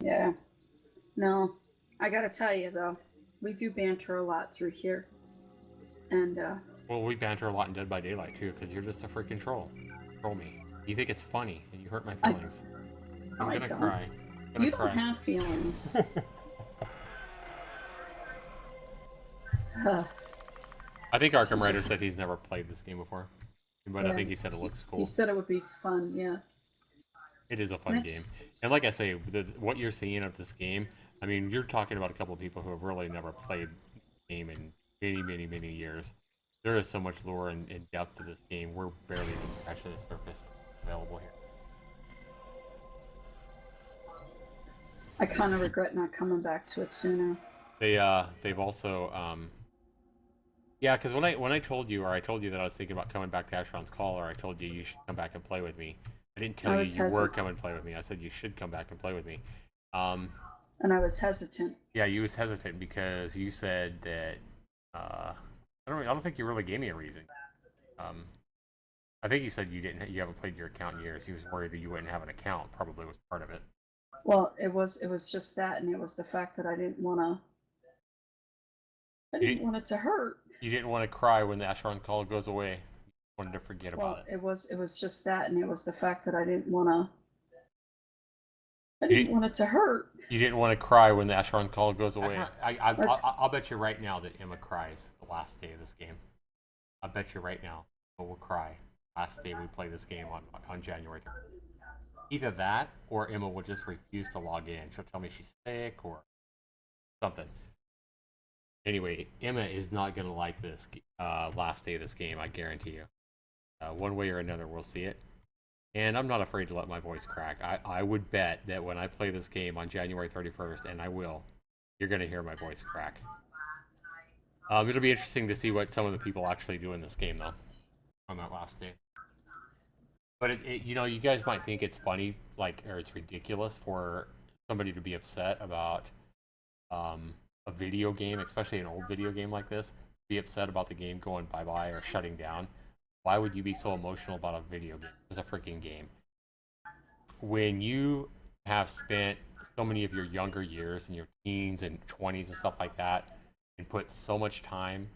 Yeah. No, I gotta tell you though, we do banter a lot through here, and Well, we banter a lot in Dead by Daylight too, because you're just a freaking troll. Troll me. You think it's funny, and you hurt my I feelings. no, I'm I gonna don't. cry. I'm gonna You don't cry. have feelings. I think Arkham Excuse me. Rider said he's never played this game before, but I Yeah, think he said it looks he cool. said it would be fun. Yeah, It is a and fun game, and like I say, what you're seeing of this game, I mean, you're talking about a couple of people who have really never played the game in many years. There is so much lore and depth to this game. We're barely even scratching the surface available here. I kind of regret not coming back to it sooner. They've also yeah, because when I told you, or I told you that I was thinking about coming back to Asherons Call, or I told you you should come back and play with me. I didn't tell I you was you were hesitant, coming to play with me. I said you should come back and play with me. Um, and I was hesitant. yeah, you was hesitant because you said that I don't think you really gave me a reason. Um, I think you said you haven't played your account in years. You was worried that you wouldn't have an account. Probably was part of it. Well, it was just that, and it was the fact that I didn't want to. I You didn't didn't want it to hurt. you didn't want to cry when the Asheron Call goes away. You wanted to forget about Well, it. it was just that, and it was the fact that I didn't want to. I You didn't didn't want it to hurt. You didn't want to cry when the Asheron Call goes away. That's I'll bet you right now that Emma cries the last day of this game. I bet you right now Emma will cry last day we play this game on January 3rd. Either that or Emma will just refuse to log in. She'll tell me she's sick or something. Anyway, Emma is not going to like this last day of this game, I guarantee you. One way or another, we'll see it. And I'm not afraid to let my voice crack. I would bet that when I play this game on January 31st, and I will, you're going to hear my voice crack. It'll be interesting to see what some of the people actually do in this game, though, on that last day. But you guys might think it's funny, like, or it's ridiculous for somebody to be upset about a video game, especially an old video game like this, be upset about the game going bye-bye or shutting down. Why would you be so emotional about a video game? It's a freaking game. When you have spent so many of your younger years and your teens and 20s and stuff like that and put so much time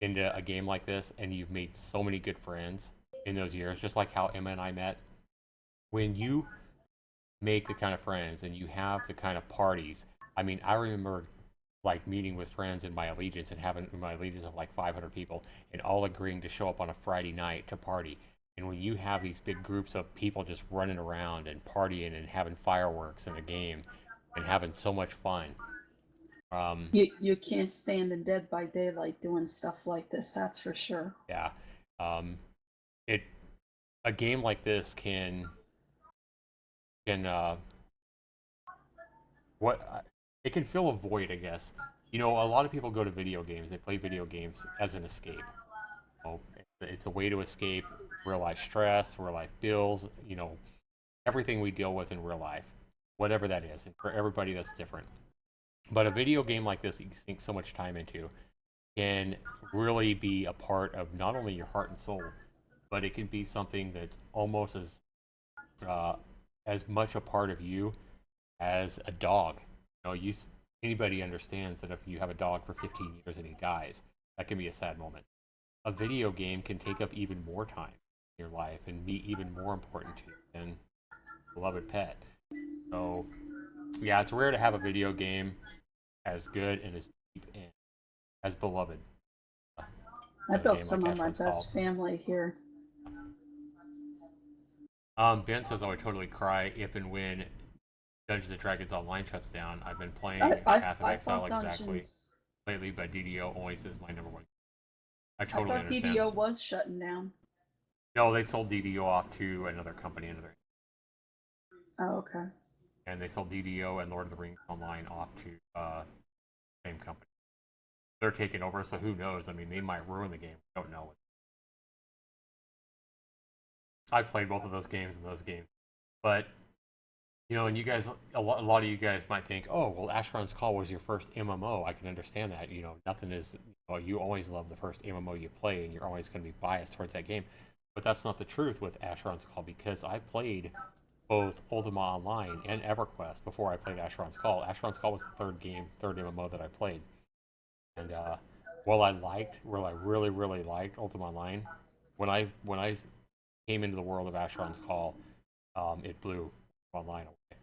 into a game like this and you've made so many good friends in those years, just like how Emma and I met, when you make the kind of friends and you have the kind of parties, I mean, I remember like meeting with friends in my allegiance and having my allegiance of like 500 people and all agreeing to show up on a Friday night to party. And when you have these big groups of people just running around and partying and having fireworks in a game and having so much fun, you can't stand in Dead by Daylight doing stuff like this. That's for sure. yeah, um, it a game like this can what it can fill a void, I guess. You know, a lot of people go to video games. They play video games as an escape. You know, it's a way to escape real life stress, real life bills. You know, everything we deal with in real life, whatever that is. And for everybody, that's different. But a video game like this, that you sink so much time into, can really be a part of not only your heart and soul, but it can be something that's almost uh, as much a part of you as a dog. You know, anybody understands that if you have a dog for 15 years and he dies, that can be a sad moment. A video game can take up even more time in your life and be even more important to you than a beloved pet. So, yeah, it's rare to have a video game as good and as deep and as beloved I as a built game like some of my Asheron's Call. best family here. Ben says I would totally cry if and when Dungeons and Dragons Online shuts down. I've been playing Path of I Exile thought exactly Dungeons. lately, but DDO always is my number one. I I totally thought understand. DDO was shutting down. No, they sold DDO off to another company, Oh, okay. and they sold DDO and Lord of the Rings Online off to same company. They're taking over, so who knows? I mean, they might ruin the game. We don't know. I played both of those games in those games, but you know, and you guys, a lot of you guys might think, oh, well, Asheron's Call was your first MMO. I can understand that. You know, nothing is. You always love the first MMO you play, and you're always going to be biased towards that game. But that's not the truth with Asheron's Call because I played both Ultima Online and EverQuest before I played Asherons Call. Asherons Call was the third MMO that I played. And while I really liked Ultima Online, when I came into the world of Asheron's Call, it blew online away.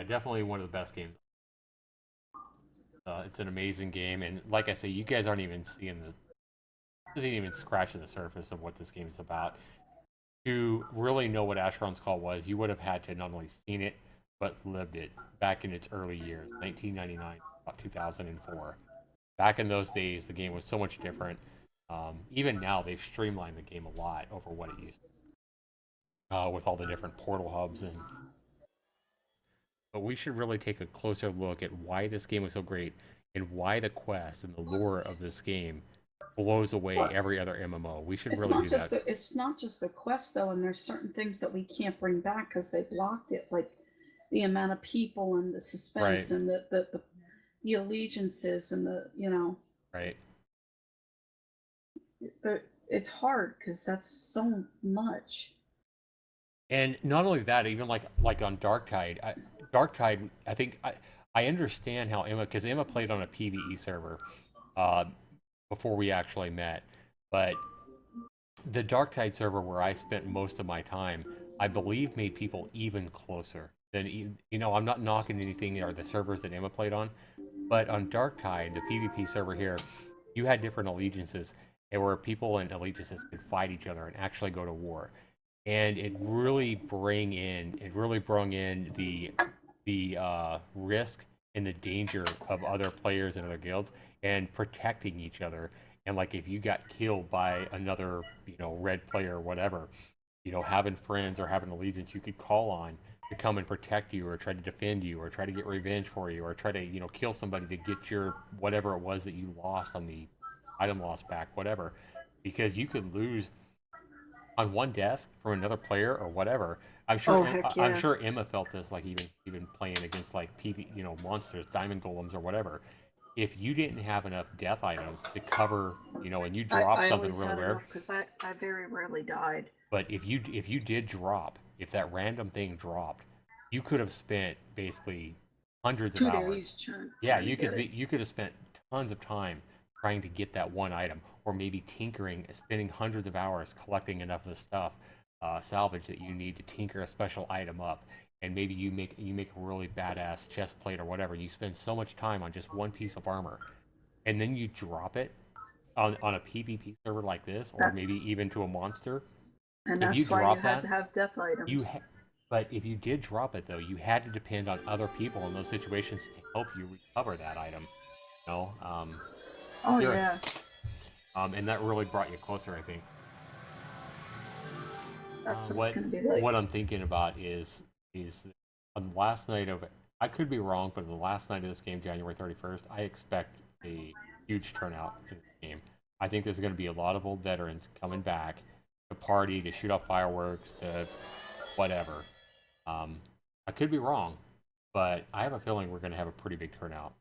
Definitely one of the best games. It's an amazing game, and like I say, you guys aren't even seeing isn't even scratching the surface of what this game is about. To really know what Asheron's Call was, you would have had to not only seen it, but lived it back in its early years, 1999, about 2004. Back in those days, the game was so much different. Even now, they've streamlined the game a lot over what it used to, with all the different portal hubs. But we should really take a closer look at why this game was so great and why the quest and the lure of this game blows away Well, every other MMO. We should it's really not do just that. it's not just the quest though, and there's certain things that we can't bring back because they blocked it, like the amount of people and the Right, suspense and the allegiances and the right. it's hard because that's so much. And not only that, even like on Dark Tide, I think I understand how Emma, because Emma played on a PvE server uh, before we actually met, but the Dark Tide server where I spent most of my time, I believe made people even closer than I'm not knocking anything or the servers that Emma played on, but on Dark Tide, the PvP server here, you had different allegiances, and where people and allegiances could fight each other and actually go to war, and it really brought in the risk and the danger of other players and other guilds and protecting each other. And like if you got killed by another red player or whatever, having friends or having allegiance you could call on to come and protect you or try to defend you or try to get revenge for you or try to kill somebody to get your whatever it was that you lost on the item loss back, whatever, because you could lose on one death from another player or whatever. Oh heck I'm yeah! sure Emma felt this, like even playing against like monsters, diamond golems or whatever. If you didn't have enough death items to cover, and you drop I something always really had rare, enough because I very rarely died. but if you did drop, if that random thing dropped, you could have spent basically hundreds of 2 days hours. Yeah, trying to get it. you could have spent tons of time trying to get that one item, or maybe tinkering, spending hundreds of hours collecting enough of the stuff, salvage that you need to tinker a special item up, and maybe you make a really badass chest plate or whatever. You spend so much time on just one piece of armor, and then you drop it on a PvP server like this, or That, maybe even to a monster. and If you that's why you drop had that, to have death you items. but if you did drop it though, you had to depend on other people in those situations to help you recover that item. You know, Oh you're yeah, and that really brought you closer, I think. that's what it's What gonna be like. what I'm thinking about is on the last night of, I could be wrong, but on the last night of this game, January 31st, I expect a huge turnout in the game. I think there's going to be a lot of old veterans coming back to party, to shoot off fireworks, to whatever. I could be wrong, but I have a feeling we're going to have a pretty big turnout,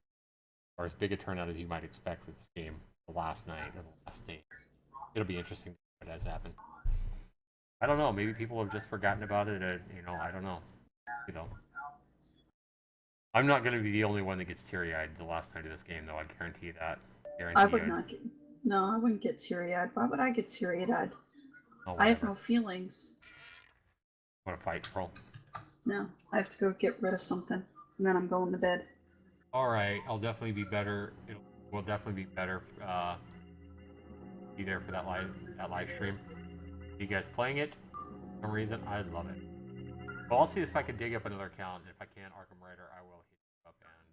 or as big a turnout as you might expect with this game the last night or the last day. It'll be interesting to see what has happened. I don't know. Maybe people have just forgotten about it. I don't know. You know, I'm not going to be the only one that gets teary-eyed the last night of this game, though. I guarantee you that. I Guarantee would you. not get. No, I wouldn't get teary-eyed. Why would I get teary-eyed? Oh, I have whatever. no feelings. Want to fight, troll? No, I have to go get rid of something, and then I'm going to bed. All right. I'll definitely be better. It will definitely be better. Be there for that live stream. You guys playing it? For some reason, I love it. Well, I'll see if I can dig up another account. If I can, Arkham Rider, I will hit you up and